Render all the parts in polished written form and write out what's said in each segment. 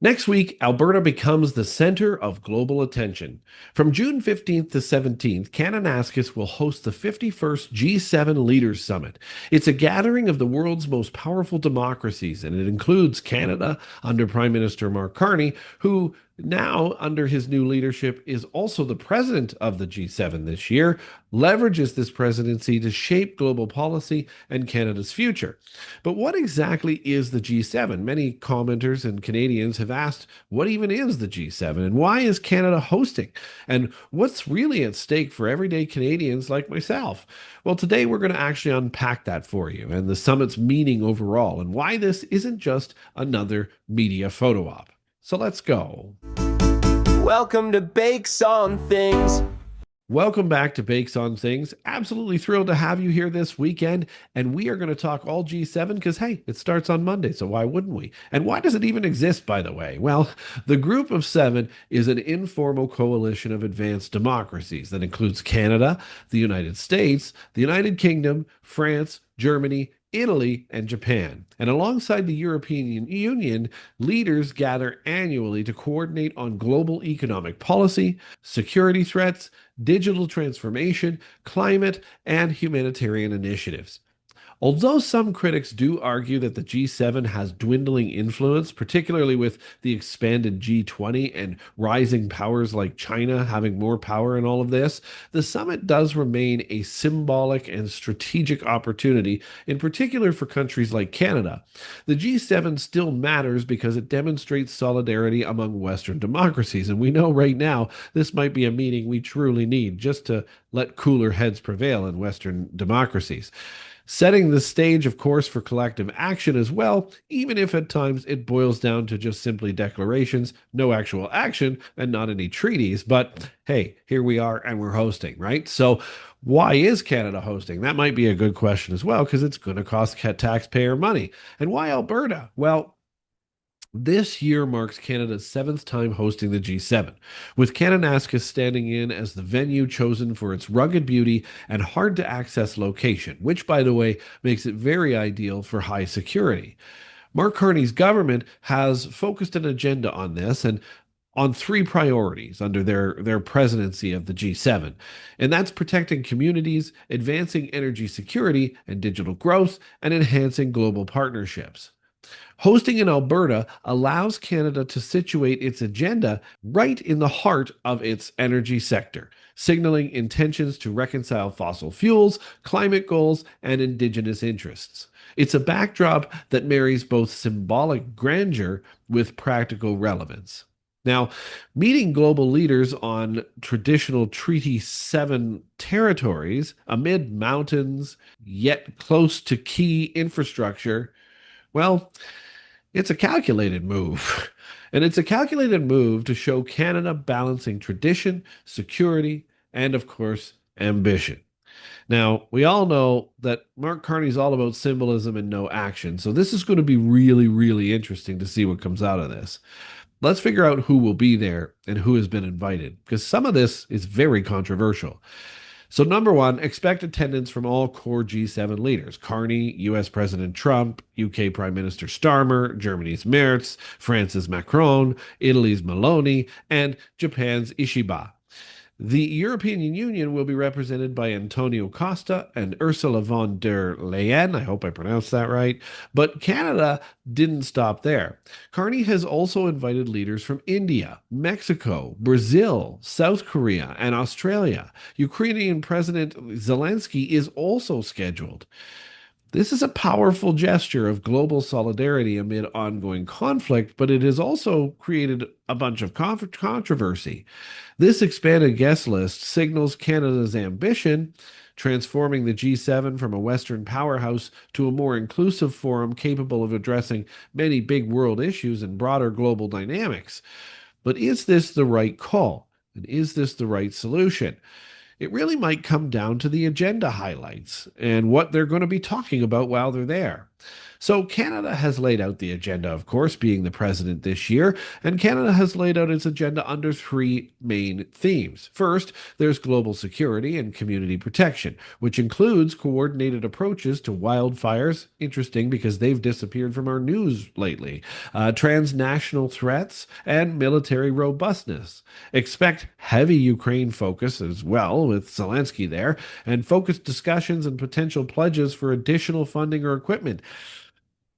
Next week, Alberta becomes the center of global attention. From June 15th to 17th, Kananaskis will host the 51st G7 Leaders Summit. It's a gathering of the world's most powerful democracies, and it includes Canada under Prime Minister Mark Carney, who now, under his new leadership, is also the president of the G7 this year, leverages this presidency to shape global policy and Canada's future. But what exactly is the G7? Many commenters and Canadians have asked, what even is the G7 and why is Canada hosting? And what's really at stake for everyday Canadians like myself? Well, today we're going to actually unpack that for you and the summit's meaning overall and why this isn't just another media photo op. So let's go. Welcome to Bakes on Things. Welcome back to Bakes on Things. Absolutely thrilled to have you here this weekend. And we are going to talk all G7 because, hey, it starts on Monday, so why wouldn't we? And why does it even exist, by the way? Well, the Group of Seven is an informal coalition of advanced democracies that includes Canada, the United States, the United Kingdom, France, Germany, Italy, and Japan. And alongside the European Union, leaders gather annually to coordinate on global economic policy, security threats, digital transformation, climate, and humanitarian initiatives. Although some critics do argue that the G7 has dwindling influence, particularly with the expanded G20 and rising powers like China having more power in all of this, the summit does remain a symbolic and strategic opportunity, in particular for countries like Canada. The G7 still matters because it demonstrates solidarity among Western democracies, and we know right now this might be a meeting we truly need just to let cooler heads prevail in Western democracies. Setting the stage, of course, for collective action as well, even if at times it boils down to just simply declarations, no actual action, and not any treaties. But hey, here we are and we're hosting, right? So why is Canada hosting? That might be a good question as well, because it's going to cost taxpayer money. And why Alberta? Well, this year marks Canada's seventh time hosting the G7, with Kananaskis standing in as the venue chosen for its rugged beauty and hard to access location, which, by the way, makes it very ideal for high security. Mark Carney's government has focused an agenda on this and on three priorities under their presidency of the G7. And that's protecting communities, advancing energy security and digital growth, and enhancing global partnerships. Hosting in Alberta allows Canada to situate its agenda right in the heart of its energy sector, signaling intentions to reconcile fossil fuels, climate goals, and Indigenous interests. It's a backdrop that marries both symbolic grandeur with practical relevance. Now, meeting global leaders on traditional Treaty 7 territories amid mountains, yet close to key infrastructure, well, it's a calculated move. And it's a calculated move to show Canada balancing tradition, security, and of course, ambition. Now, we all know that Mark Carney's all about symbolism and no action. So this is going to be really, really interesting to see what comes out of this. Let's figure out who will be there and who has been invited, because some of this is very controversial. So, number one, expect attendance from all core G7 leaders: Carney, US President Trump, UK Prime Minister Starmer, Germany's Merz, France's Macron, Italy's Meloni, and Japan's Ishiba. The European Union will be represented by Antonio Costa and Ursula von der Leyen. I hope I pronounced that right. But Canada didn't stop there. Carney has also invited leaders from India, Mexico, Brazil, South Korea, and Australia. Ukrainian President Zelenskyy is also scheduled. This is a powerful gesture of global solidarity amid ongoing conflict, but it has also created a bunch of controversy. This expanded guest list signals Canada's ambition, transforming the G7 from a Western powerhouse to a more inclusive forum capable of addressing many big world issues and broader global dynamics. But is this the right call? And is this the right solution? It really might come down to the agenda highlights and what they're going to be talking about while they're there. So, Canada has laid out the agenda, of course, being the president this year, and Canada has laid out its agenda under three main themes. First, there's global security and community protection, which includes coordinated approaches to wildfires. Interesting because they've disappeared from our news lately. Transnational threats and military robustness. Expect heavy Ukraine focus as well, with Zelenskyy there, and focused discussions and potential pledges for additional funding or equipment.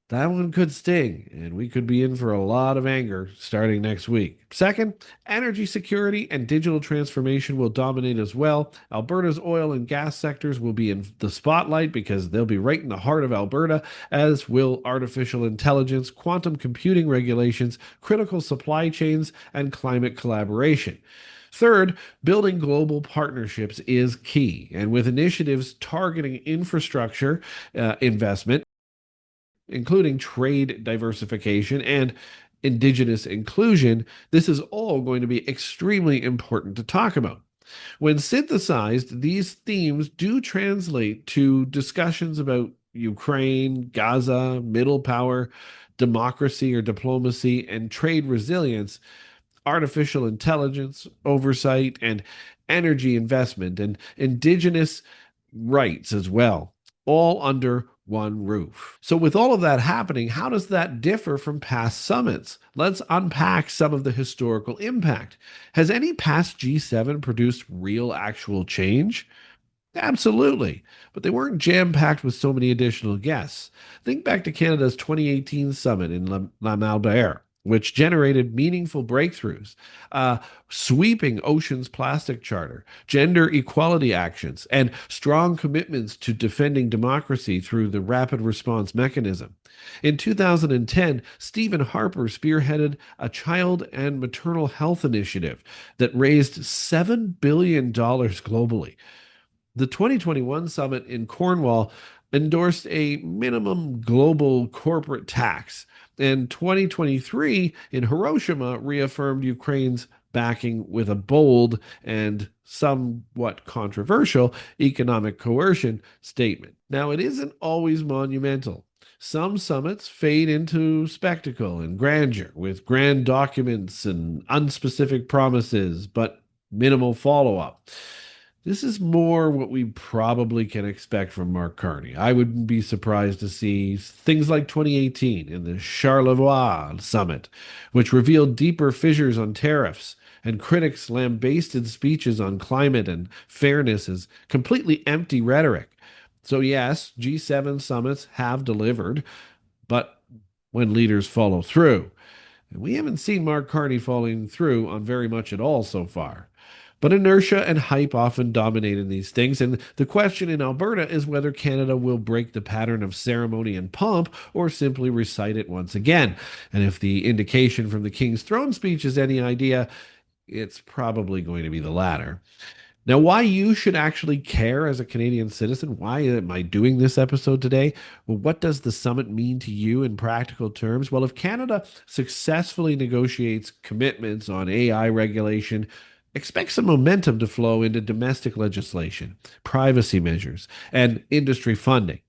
That one could sting, and we could be in for a lot of anger starting next week. Second, energy security and digital transformation will dominate as well. Alberta's oil and gas sectors will be in the spotlight because they'll be right in the heart of Alberta, as will artificial intelligence, quantum computing regulations, critical supply chains, and climate collaboration. Third, building global partnerships is key, and with initiatives targeting infrastructure investment, including trade diversification and Indigenous inclusion, this is all going to be extremely important to talk about. When synthesized, these themes do translate to discussions about Ukraine, Gaza, middle power, democracy or diplomacy, and trade resilience, artificial intelligence, oversight, and energy investment, and Indigenous rights as well, all under one roof. So, with all of that happening, how does that differ from past summits? Let's unpack some of the historical impact. Has any past G7 produced real actual change? Absolutely. But they weren't jam packed with so many additional guests. Think back to Canada's 2018 summit in Alberta, which generated meaningful breakthroughs, sweeping oceans plastic charter, gender equality actions, and strong commitments to defending democracy through the rapid response mechanism. In 2010, Stephen Harper spearheaded a child and maternal health initiative that raised $7 billion globally. The 2021 summit in Cornwall endorsed a minimum global corporate tax, and 2023 in Hiroshima reaffirmed Ukraine's backing with a bold and somewhat controversial economic coercion statement. Now, it isn't always monumental. Some summits fade into spectacle and grandeur with grand documents and unspecific promises, but minimal follow up. This is more what we probably can expect from Mark Carney. I wouldn't be surprised to see things like 2018 in the Charlevoix summit, which revealed deeper fissures on tariffs, and critics lambasted speeches on climate and fairness as completely empty rhetoric. So, yes, G7 summits have delivered, but when leaders follow through. And we haven't seen Mark Carney following through on very much at all so far. But inertia and hype often dominate in these things, and the question in Alberta is whether Canada will break the pattern of ceremony and pomp or simply recite it once again. And if the indication from the King's Throne speech is any idea, it's probably going to be the latter. Now, why you should actually care as a Canadian citizen? Why am I doing this episode today? Well, what does the summit mean to you in practical terms? Well, if Canada successfully negotiates commitments on AI regulation, expect some momentum to flow into domestic legislation, privacy measures, and industry funding.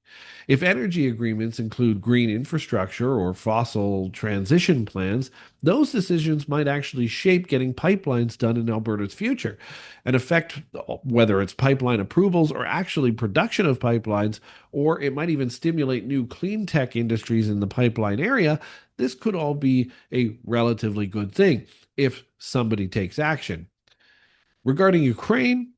If energy agreements include green infrastructure or fossil transition plans, those decisions might actually shape getting pipelines done in Alberta's future and affect whether it's pipeline approvals or actually production of pipelines, or it might even stimulate new clean tech industries in the pipeline area. This could all be a relatively good thing if somebody takes action. Regarding Ukraine,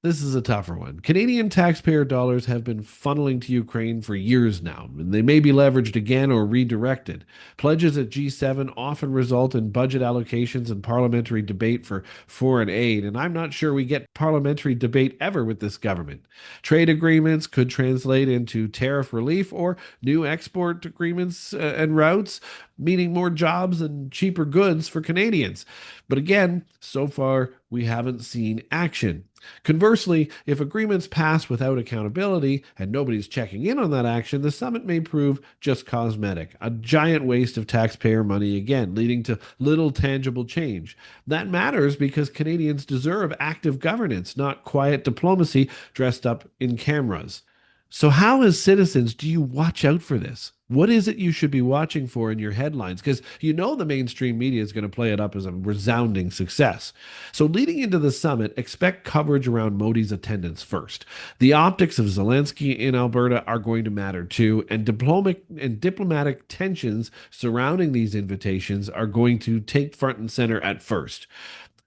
this is a tougher one. Canadian taxpayer dollars have been funneling to Ukraine for years now, and they may be leveraged again or redirected. Pledges at G7 often result in budget allocations and parliamentary debate for foreign aid, and I'm not sure we get parliamentary debate ever with this government. Trade agreements could translate into tariff relief or new export agreements and routes, meaning more jobs and cheaper goods for Canadians. But again, so far, we haven't seen action. Conversely, if agreements pass without accountability and nobody's checking in on that action, the summit may prove just cosmetic, a giant waste of taxpayer money again, leading to little tangible change. That matters because Canadians deserve active governance, not quiet diplomacy dressed up in cameras. So, how, as citizens, do you watch out for this? What is it you should be watching for in your headlines? Because you know the mainstream media is going to play it up as a resounding success. So, leading into the summit, expect coverage around Modi's attendance first. The optics of Zelenskyy in Alberta are going to matter too, and diplomatic tensions surrounding these invitations are going to take front and center at first.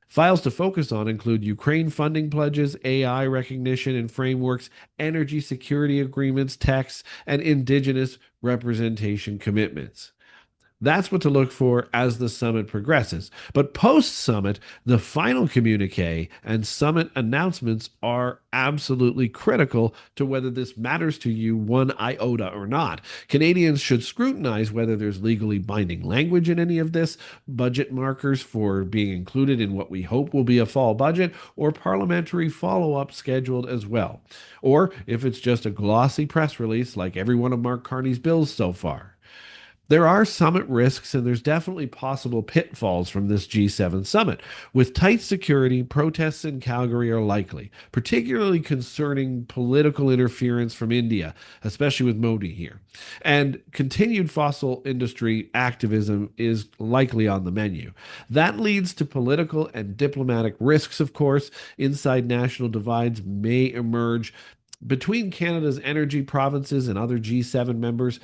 Files to focus on include Ukraine funding pledges, AI recognition and frameworks, energy security agreements, texts, and Indigenous representation commitments. That's what to look for as the summit progresses. But post summit, the final communique and summit announcements are absolutely critical to whether this matters to you one iota or not. Canadians should scrutinize whether there's legally binding language in any of this, budget markers for being included in what we hope will be a fall budget, or parliamentary follow up scheduled as well. Or if it's just a glossy press release like every one of Mark Carney's bills so far. There are summit risks, and there's definitely possible pitfalls from this G7 summit. With tight security, protests in Calgary are likely, particularly concerning political interference from India, especially with Modi here. And continued fossil industry activism is likely on the menu. That leads to political and diplomatic risks, of course. Inside national divides may emerge between Canada's energy provinces and other G7 members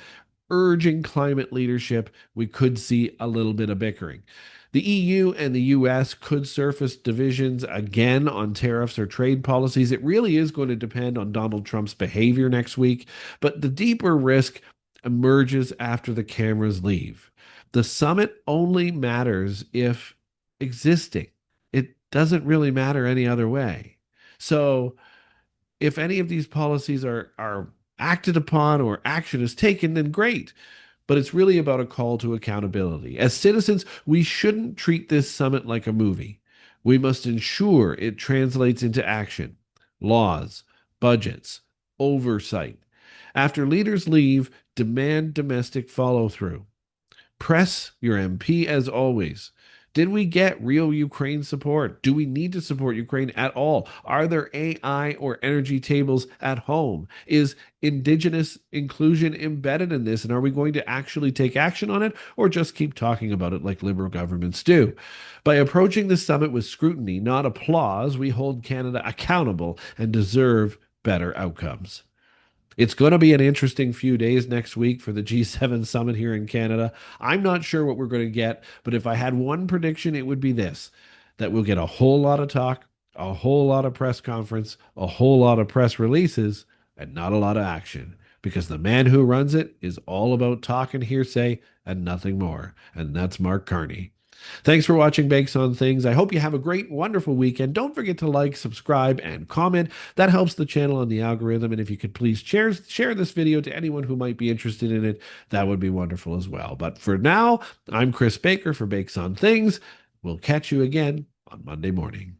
urging climate leadership. We could see a little bit of bickering. The EU and the US could surface divisions again on tariffs or trade policies. It really is going to depend on Donald Trump's behavior next week, but the deeper risk emerges after the cameras leave. The summit only matters if existing. It doesn't really matter any other way. So, if any of these policies are acted upon or action is taken, then great. But it's really about a call to accountability. As citizens, we shouldn't treat this summit like a movie. We must ensure it translates into action, laws, budgets, oversight. After leaders leave, demand domestic follow through. Press your MP as always. Did we get real Ukraine support? Do we need to support Ukraine at all? Are there AI or energy tables at home? Is Indigenous inclusion embedded in this? And are we going to actually take action on it or just keep talking about it like liberal governments do? By approaching the summit with scrutiny, not applause, we hold Canada accountable and deserve better outcomes. It's going to be an interesting few days next week for the G7 summit here in Canada. I'm not sure what we're going to get, but if I had one prediction, it would be this: that we'll get a whole lot of talk, a whole lot of press conference, a whole lot of press releases, and not a lot of action. Because the man who runs it is all about talk and hearsay and nothing more. And that's Mark Carney. Thanks for watching Bakes on Things. I hope you have a great, wonderful weekend. Don't forget to like, subscribe, and comment. That helps the channel and the algorithm. And if you could please share this video to anyone who might be interested in it, that would be wonderful as well. But for now, I'm Chris Baker for Bakes on Things. We'll catch you again on Monday morning.